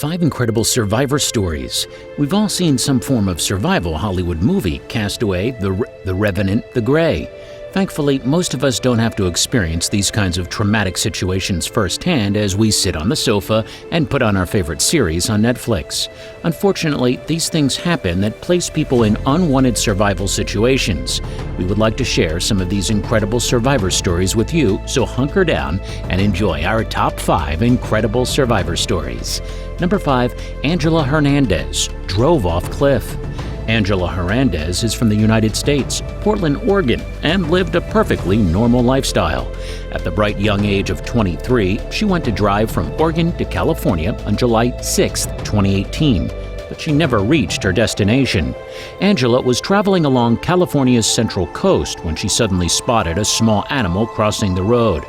5 incredible survivor stories. We've all seen some form of survival Hollywood movie: Castaway, The Revenant, The Grey. Thankfully, most of us don't have to experience these kinds of traumatic situations firsthand as we sit on the sofa and put on our favorite series on Netflix. Unfortunately, these things happen that place people in unwanted survival situations. We would like to share some of these incredible survivor stories with you, so hunker down and enjoy our top 5 incredible survivor stories. Number 5, Angela Hernandez, drove off cliff. Angela Hernandez is from the United States, Portland, Oregon, and lived a perfectly normal lifestyle. At the bright young age of 23, she went to drive from Oregon to California on July 6, 2018, but she never reached her destination. Angela was traveling along California's central coast when she suddenly spotted a small animal crossing the road.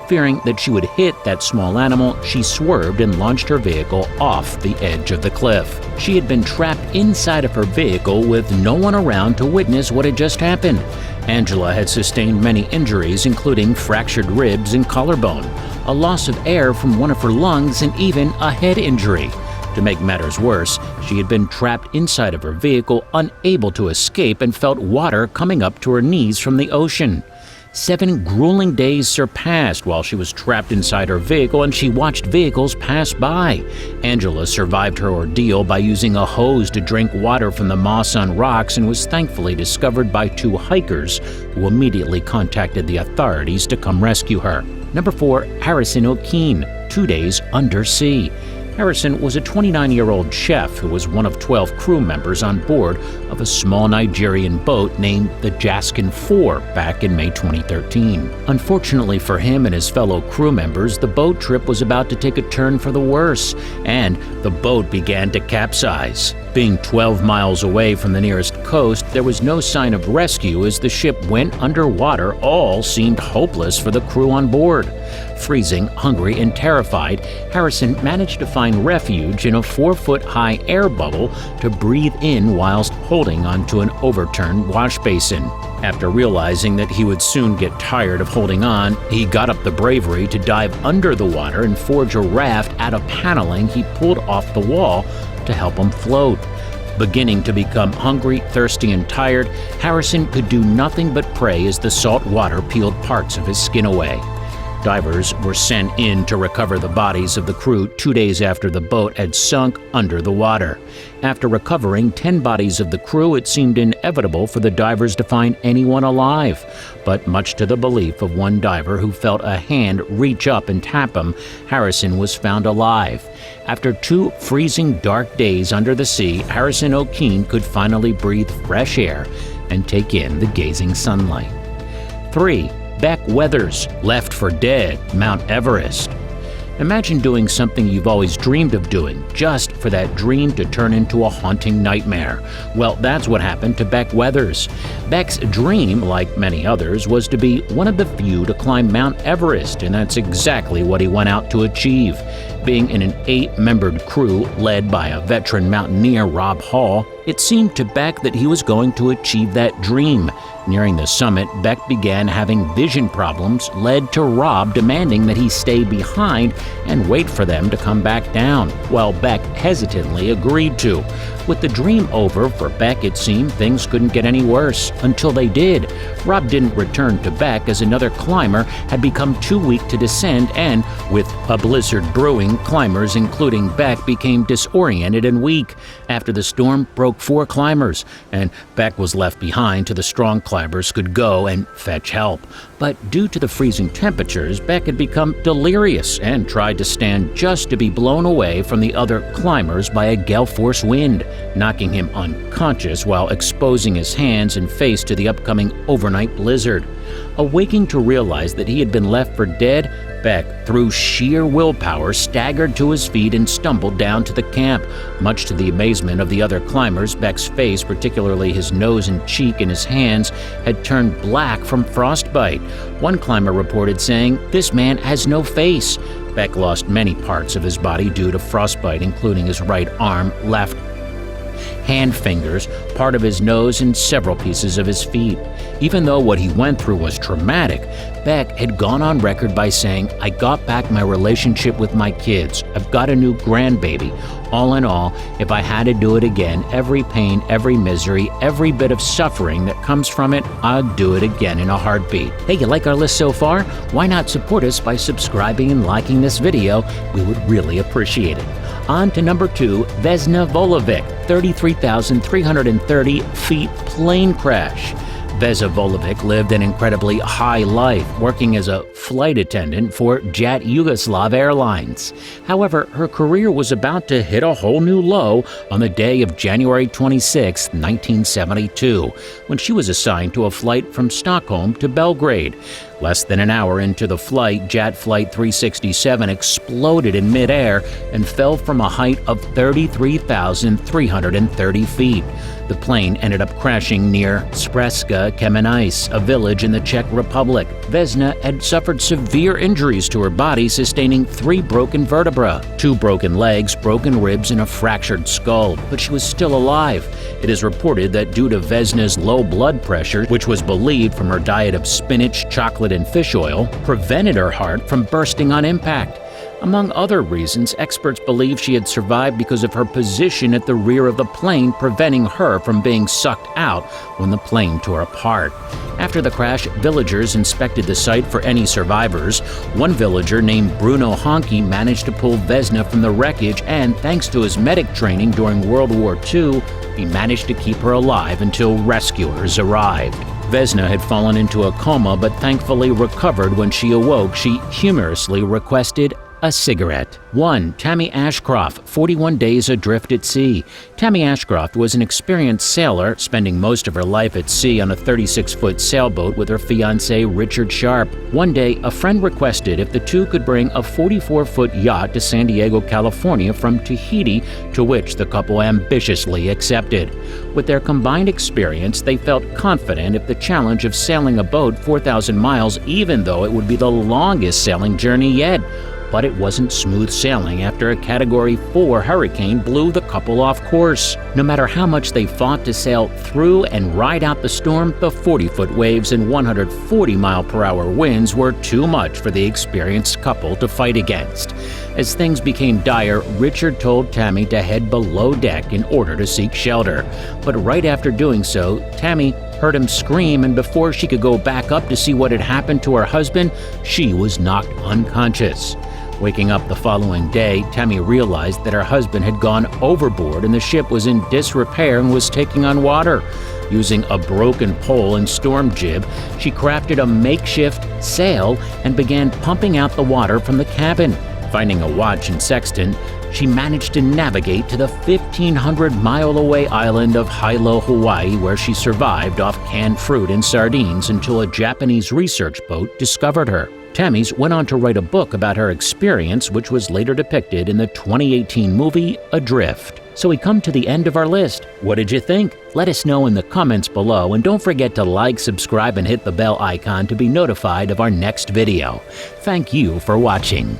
Fearing that she would hit that small animal, she swerved and launched her vehicle off the edge of the cliff. She had been trapped inside of her vehicle with no one around to witness what had just happened. Angela had sustained many injuries, including fractured ribs and collarbone, a loss of air from one of her lungs, and even a head injury. To make matters worse, she had been trapped inside of her vehicle, unable to escape, and felt water coming up to her knees from the ocean. 7 grueling days surpassed while she was trapped inside her vehicle, and she watched vehicles pass by. Angela survived her ordeal by using a hose to drink water from the moss on rocks and was thankfully discovered by 2 hikers who immediately contacted the authorities to come rescue her. Number 4, Harrison O'Keefe, 2 days under sea. Harrison was a 29-year-old chef who was one of 12 crew members on board of a small Nigerian boat named the Jaskin 4 back in May 2013. Unfortunately for him and his fellow crew members, the boat trip was about to take a turn for the worse, and the boat began to capsize. Being 12 miles away from the nearest coast, there was no sign of rescue as the ship went underwater. All seemed hopeless for the crew on board. Freezing, hungry, and terrified, Harrison managed to find refuge in a 4-foot-high air bubble to breathe in whilst holding onto an overturned wash basin. After realizing that he would soon get tired of holding on, he got up the bravery to dive under the water and forge a raft out of paneling he pulled off the wall to help him float. Beginning to become hungry, thirsty, and tired, Harrison could do nothing but pray as the salt water peeled parts of his skin away. Divers were sent in to recover the bodies of the crew 2 days after the boat had sunk under the water. After recovering 10 bodies of the crew, it seemed inevitable for the divers to find anyone alive. But much to the belief of one diver who felt a hand reach up and tap him, Harrison was found alive. After 2 freezing dark days under the sea, Harrison O'Keefe could finally breathe fresh air and take in the gazing sunlight. 3. Beck Weathers, left for dead, Mount Everest. Imagine doing something you've always dreamed of doing, just for that dream to turn into a haunting nightmare. Well, that's what happened to Beck Weathers. Beck's dream, like many others, was to be one of the few to climb Mount Everest, and that's exactly what he went out to achieve. Being in an 8-membered crew led by a veteran mountaineer, Rob Hall, it seemed to Beck that he was going to achieve that dream. Nearing the summit, Beck began having vision problems, led to Rob demanding that he stay behind and wait for them to come back down, while Beck hesitantly agreed to. With the dream over for Beck, it seemed things couldn't get any worse, until they did. Rob didn't return to Beck as another climber had become too weak to descend, and, with a blizzard brewing, climbers, including Beck, became disoriented and weak. After the storm broke 4 climbers, and Beck was left behind till the strong climbers could go and fetch help. But due to the freezing temperatures, Beck had become delirious and tried to stand just to be blown away from the other climbers by a gale force wind, knocking him unconscious while exposing his hands and face to the upcoming overnight blizzard. Awaking to realize that he had been left for dead, Beck, through sheer willpower, staggered to his feet and stumbled down to the camp. Much to the amazement of the other climbers, Beck's face, particularly his nose and cheek and his hands, had turned black from frostbite. One climber reported saying, "This man has no face." Beck lost many parts of his body due to frostbite, including his right arm, left hand fingers, part of his nose, and several pieces of his feet. Even though what he went through was traumatic, Beck had gone on record by saying, "I got back my relationship with my kids. I've got a new grandbaby. All in all, if I had to do it again, every pain, every misery, every bit of suffering that comes from it, I'd do it again in a heartbeat." Hey, you like our list so far? Why not support us by subscribing and liking this video? We would really appreciate it. On to number 2, Vesna Volovic, 33,330 feet plane crash. Vesna Volovic lived an incredibly high life, working as a flight attendant for Jet Yugoslav Airlines. However, her career was about to hit a whole new low on the day of January 26, 1972, when she was assigned to a flight from Stockholm to Belgrade. Less than an hour into the flight, Jet Flight 367 exploded in midair and fell from a height of 33,330 feet. The plane ended up crashing near Spreska Kamenais, a village in the Czech Republic. Vesna had suffered severe injuries to her body, sustaining 3 broken vertebrae, 2 broken legs, broken ribs, and a fractured skull, but she was still alive. It is reported that due to Vesna's low blood pressure, which was believed from her diet of spinach, chocolate, and fish oil, prevented her heart from bursting on impact. Among other reasons, experts believe she had survived because of her position at the rear of the plane, preventing her from being sucked out when the plane tore apart. After the crash, villagers inspected the site for any survivors. One villager named Bruno Honky managed to pull Vesna from the wreckage, and thanks to his medic training during World War II, he managed to keep her alive until rescuers arrived. Vesna had fallen into a coma but thankfully recovered. When she awoke, she humorously requested a cigarette. 1. Tammy Ashcroft, 41 days adrift at sea. Tammy Ashcroft was an experienced sailor, spending most of her life at sea on a 36-foot sailboat with her fiancé Richard Sharp. One day, a friend requested if the two could bring a 44-foot yacht to San Diego, California from Tahiti, to which the couple ambitiously accepted. With their combined experience, they felt confident if the challenge of sailing a boat 4,000 miles, even though it would be the longest sailing journey yet. But it wasn't smooth sailing after a Category 4 hurricane blew the couple off course. No matter how much they fought to sail through and ride out the storm, the 40-foot waves and 140-mile-per-hour winds were too much for the experienced couple to fight against. As things became dire, Richard told Tammy to head below deck in order to seek shelter. But right after doing so, Tammy heard him scream, and before she could go back up to see what had happened to her husband, she was knocked unconscious. Waking up the following day, Tammy realized that her husband had gone overboard and the ship was in disrepair and was taking on water. Using a broken pole and storm jib, she crafted a makeshift sail and began pumping out the water from the cabin. Finding a watch and sextant, she managed to navigate to the 1,500-mile-away island of Hilo, Hawaii, where she survived off canned fruit and sardines until a Japanese research boat discovered her. Tammy's went on to write a book about her experience, which was later depicted in the 2018 movie Adrift. So we come to the end of our list. What did you think? Let us know in the comments below, and don't forget to like, subscribe, and hit the bell icon to be notified of our next video. Thank you for watching.